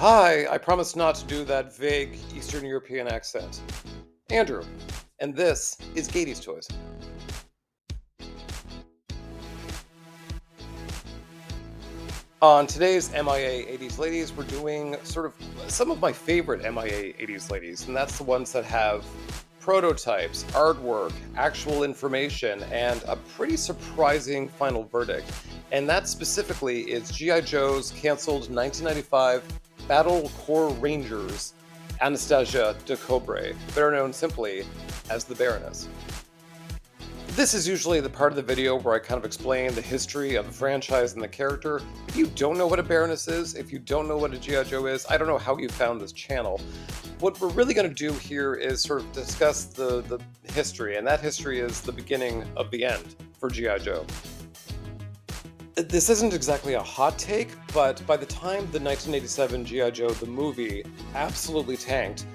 Hi, I promise not to do that vague Eastern European accent. Andrew, and this is Gayties Toys. On today's MIA 80s Ladies, we're doing sort of some of my favorite MIA 80s Ladies, and that's the ones that have prototypes, artwork, actual information, and a pretty surprising final verdict. And that specifically is G.I. Joe's canceled 1995 Battle Corps Rangers Anastasia de Cobre, better known simply as the Baroness. This is usually the part of the video where I kind of explain the history of the franchise and the character. If you don't know what a Baroness is, if you don't know what a G.I. Joe is, I don't know how you found this channel. What we're really going to do here is sort of discuss the history, and that history is the beginning of the end for G.I. Joe. This isn't exactly a hot take, but by the time the 1987 G.I. Joe the movie absolutely tanked,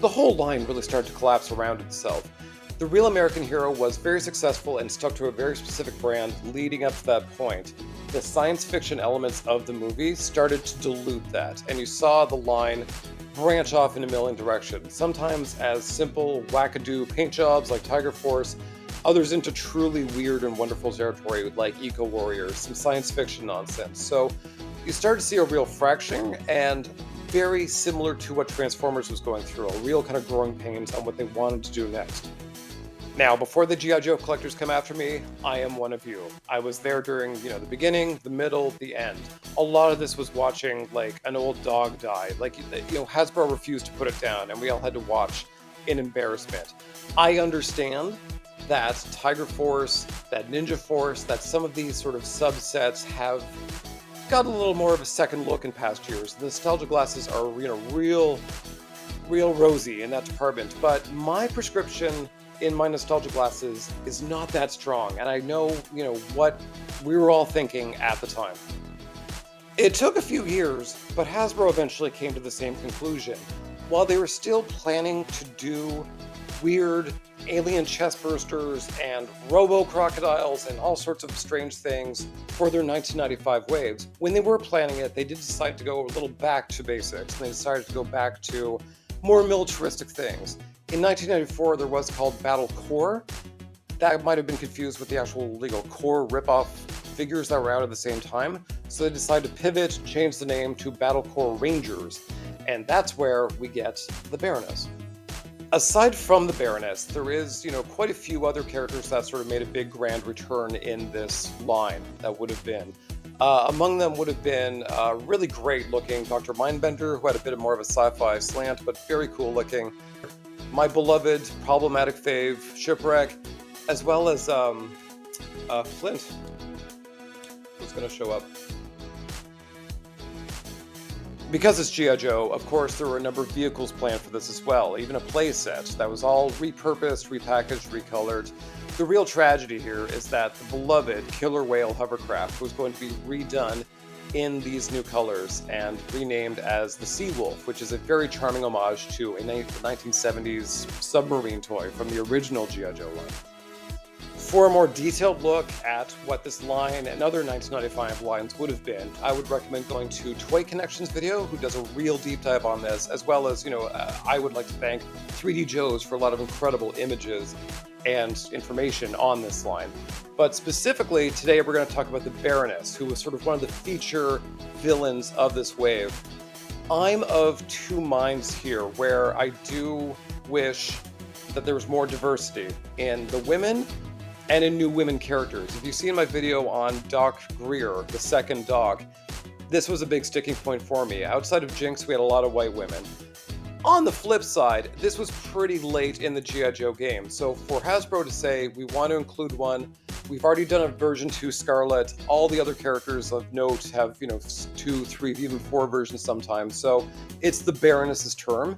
the whole line really started to collapse around itself. The real American hero was very successful and stuck to a very specific brand leading up to that point. The science fiction elements of the movie started to dilute that, and you saw the line branch off in a million directions, sometimes as simple wackadoo paint jobs like Tiger Force, others into truly weird and wonderful territory like Eco Warriors, some science fiction nonsense. So you start to see a real fracturing, and very similar to what Transformers was going through, a real kind of growing pains on what they wanted to do next. Now, before the G.I. Joe collectors come after me, I am one of you. I was there during, the beginning, the middle, the end. A lot of this was watching, like, an old dog die. Like, Hasbro refused to put it down, and we all had to watch in embarrassment. I understand that Tiger Force, that Ninja Force, that some of these sort of subsets have got a little more of a second look in past years. The nostalgia glasses are, real rosy in that department. But my prescription in my nostalgia glasses is not that strong, and I know, what we were all thinking at the time. It took a few years, but Hasbro eventually came to the same conclusion. While they were still planning to do weird alien chestbursters and robo-crocodiles and all sorts of strange things for their 1995 waves, when they were planning it, they did decide to go a little back to basics, and they decided to go back to more militaristic things. In 1994, there was called Battle Corps. That might have been confused with the actual legal Corps ripoff figures that were out at the same time. So they decided to pivot, change the name to Battle Corps Rangers. And that's where we get the Baroness. Aside from the Baroness, there is, quite a few other characters that sort of made a big grand return in this line that would have been. Among them would have been really great looking Dr. Mindbender, who had a bit more of a sci-fi slant, but very cool looking. My beloved problematic fave, Shipwreck, as well as Flint, who's going to show up. Because it's G.I. Joe, of course, there were a number of vehicles planned for this as well, even a play set that was all repurposed, repackaged, recolored. The real tragedy here is that the beloved killer whale hovercraft was going to be redone in these new colors and renamed as the Seawolf, which is a very charming homage to a 1970s submarine toy from the original G.I. Joe line. For a more detailed look at what this line and other 1995 lines would have been, I would recommend going to Toy Connections video, who does a real deep dive on this, as well as, I would like to thank 3D Joe's for a lot of incredible images and information on this line. But specifically, today we're going to talk about the Baroness, who was sort of one of the feature villains of this wave. I'm of two minds here, where I do wish that there was more diversity in the women and in new women characters. If you've seen my video on Doc Greer, the second Doc, this was a big sticking point for me. Outside of Jinx, we had a lot of white women. On the flip side, this was pretty late in the G.I. Joe game, so for Hasbro to say, we want to include one, we've already done a version 2 Scarlet, all the other characters of note have, 2, 3, even 4 versions sometimes, so it's the Baroness's term,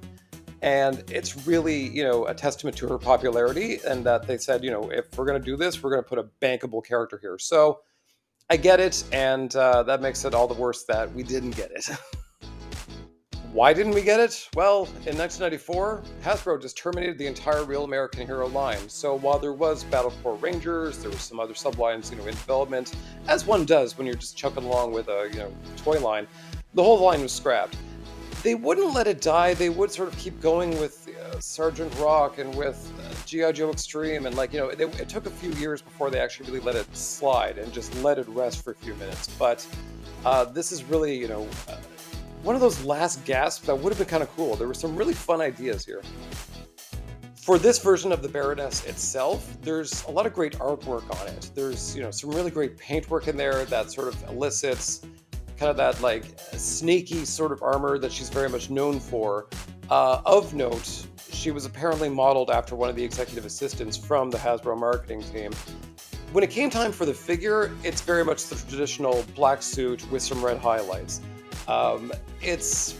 and it's really, a testament to her popularity, and that they said, if we're going to do this, we're going to put a bankable character here. So I get it, and that makes it all the worse that we didn't get it. Why didn't we get it? Well, in 1994, Hasbro just terminated the entire Real American Hero line. So while there was Battle Corps Rangers, there were some other sublines, in development, as one does when you're just chugging along with a, toy line, the whole line was scrapped. They wouldn't let it die. They would sort of keep going with Sergeant Rock and with G.I. Joe Extreme. And, like, it took a few years before they actually really let it slide and just let it rest for a few minutes. But this is really, one of those last gasps that would have been kind of cool. There were some really fun ideas here. For this version of the Baroness itself, there's a lot of great artwork on it. There's, some really great paintwork in there that sort of elicits kind of that, like, snaky sort of armor that she's very much known for. Of note, she was apparently modeled after one of the executive assistants from the Hasbro marketing team. When it came time for the figure, it's very much the traditional black suit with some red highlights. It's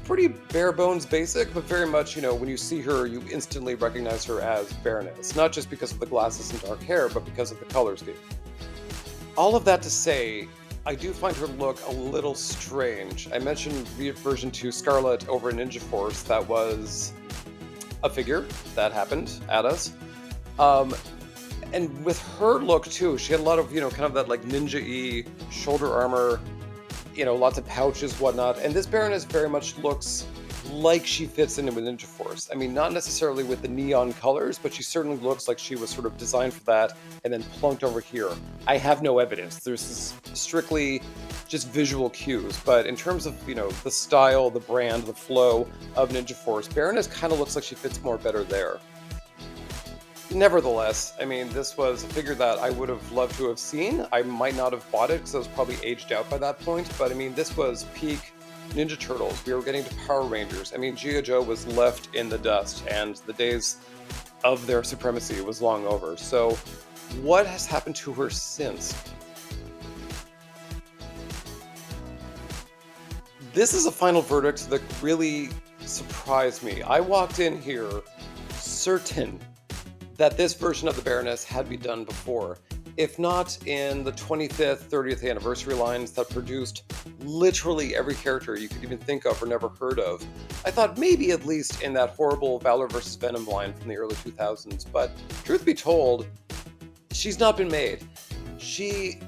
pretty bare bones basic, but very much, when you see her, you instantly recognize her as Baroness, not just because of the glasses and dark hair, but because of the color scheme. All of that to say, I do find her look a little strange. I mentioned version 2 Scarlet over in Ninja Force. That was a figure that happened at us. And with her look too, she had a lot of, kind of that like ninja-y shoulder armor, lots of pouches, whatnot. And this Baroness very much looks like she fits in with Ninja Force. I mean, not necessarily with the neon colors, but she certainly looks like she was sort of designed for that and then plunked over here. I have no evidence. There's this strictly just visual cues. But in terms of, the style, the brand, the flow of Ninja Force, Baroness kind of looks like she fits more better there. Nevertheless, I mean, this was a figure that I would have loved to have seen. I might not have bought it because I was probably aged out by that point, but I mean, this was peak Ninja Turtles. We were getting to Power Rangers. I mean, G.I. Joe was left in the dust, and the days of their supremacy was long over. So, what has happened to her since? This is a final verdict that really surprised me. I walked in here certain that this version of the Baroness had been done before, if not in the 25th, 30th anniversary lines that produced literally every character you could even think of or never heard of. I thought maybe at least in that horrible Valor vs. Venom line from the early 2000s, but truth be told, she's not been made. She,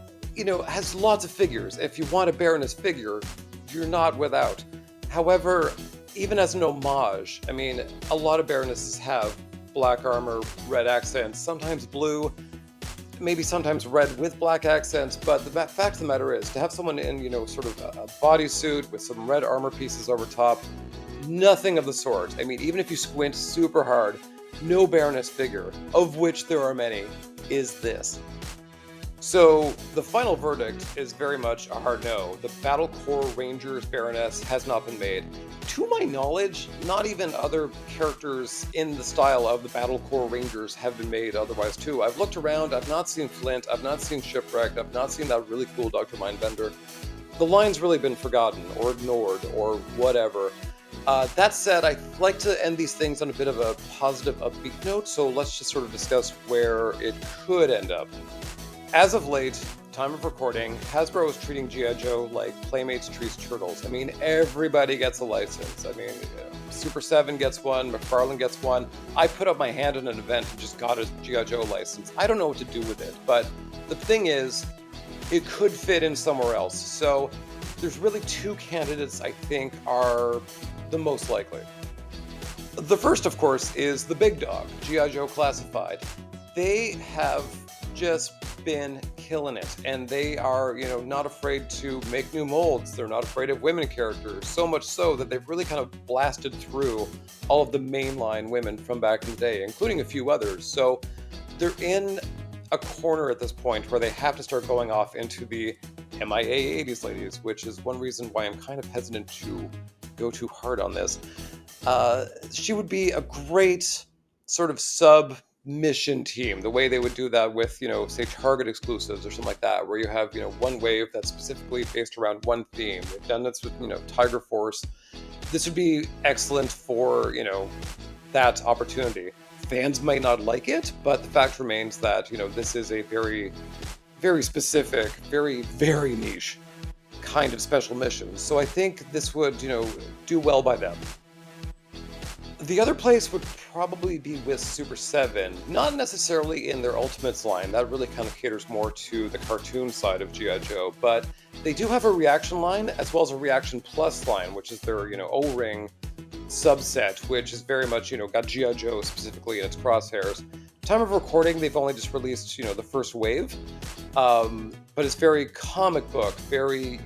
has lots of figures. If you want a Baroness figure, you're not without. However, even as an homage, I mean, a lot of Baronesses have black armor, red accents, sometimes blue, maybe sometimes red with black accents, but the fact of the matter is, to have someone in, sort of a bodysuit with some red armor pieces over top, nothing of the sort. I mean, even if you squint super hard, no Baroness figure, of which there are many, is this. So, the final verdict is very much a hard no. The Corps Rangers Baroness has not been made. To my knowledge, not even other characters in the style of the Corps Rangers have been made otherwise too. I've looked around, I've not seen Flint, I've not seen Shipwrecked, I've not seen that really cool Dr. Mindbender. The line's really been forgotten or ignored or whatever. That said, I like to end these things on a bit of a positive, upbeat note, so let's just sort of discuss where it could end up. As of late, time of recording, Hasbro is treating G.I. Joe like Playmates treats Turtles. I mean, everybody gets a license. I mean, Super 7 gets one, McFarlane gets one. I put up my hand in an event and just got a G.I. Joe license. I don't know what to do with it, but the thing is, it could fit in somewhere else. So there's really two candidates I think are the most likely. The first, of course, is the big dog, G.I. Joe Classified. They have just been killing it, and they are, not afraid to make new molds. They're not afraid of women characters, so much so that they've really kind of blasted through all of the mainline women from back in the day, including a few others. So they're in a corner at this point where they have to start going off into the MIA 80s ladies, which is one reason why I'm kind of hesitant to go too hard on this. She would be a great sort of sub-mission team, the way they would do that with, say, Target exclusives or something like that, where you have, one wave that's specifically based around one theme. They've done this with, Tiger Force. This would be excellent for, that opportunity. Fans might not like it, but the fact remains that, this is a very, very specific, very, very niche kind of special mission. So I think this would, do well by them. The other place would probably be with Super 7, not necessarily in their Ultimates line, that really kind of caters more to the cartoon side of G.I. Joe, but they do have a Reaction line as well as a Reaction Plus line, which is their, O-ring subset, which is very much, got G.I. Joe specifically in its crosshairs. Time of recording, they've only just released, the first wave, but it's very comic book, very,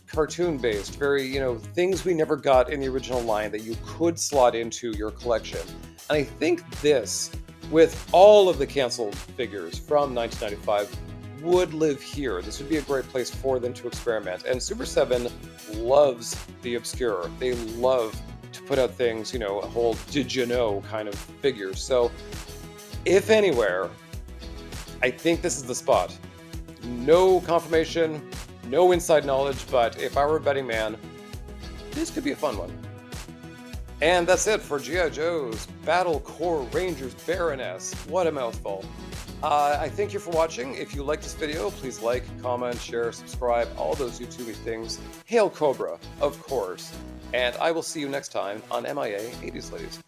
cartoon based, very, things we never got in the original line that you could slot into your collection. And I think this, with all of the canceled figures from 1995, would live here. This would be a great place for them to experiment. And Super 7 loves the obscure. They love to put out things, a whole did you know kind of figures. So, if anywhere, I think this is the spot. No confirmation, no inside knowledge, but if I were a betting man, this could be a fun one. And that's it for G.I. Joe's Battle Corps Rangers Baroness. What a mouthful. I thank you for watching. If you like this video, please like, comment, share, subscribe, all those YouTubey things. Hail Cobra, of course. And I will see you next time on MIA 80s Ladies.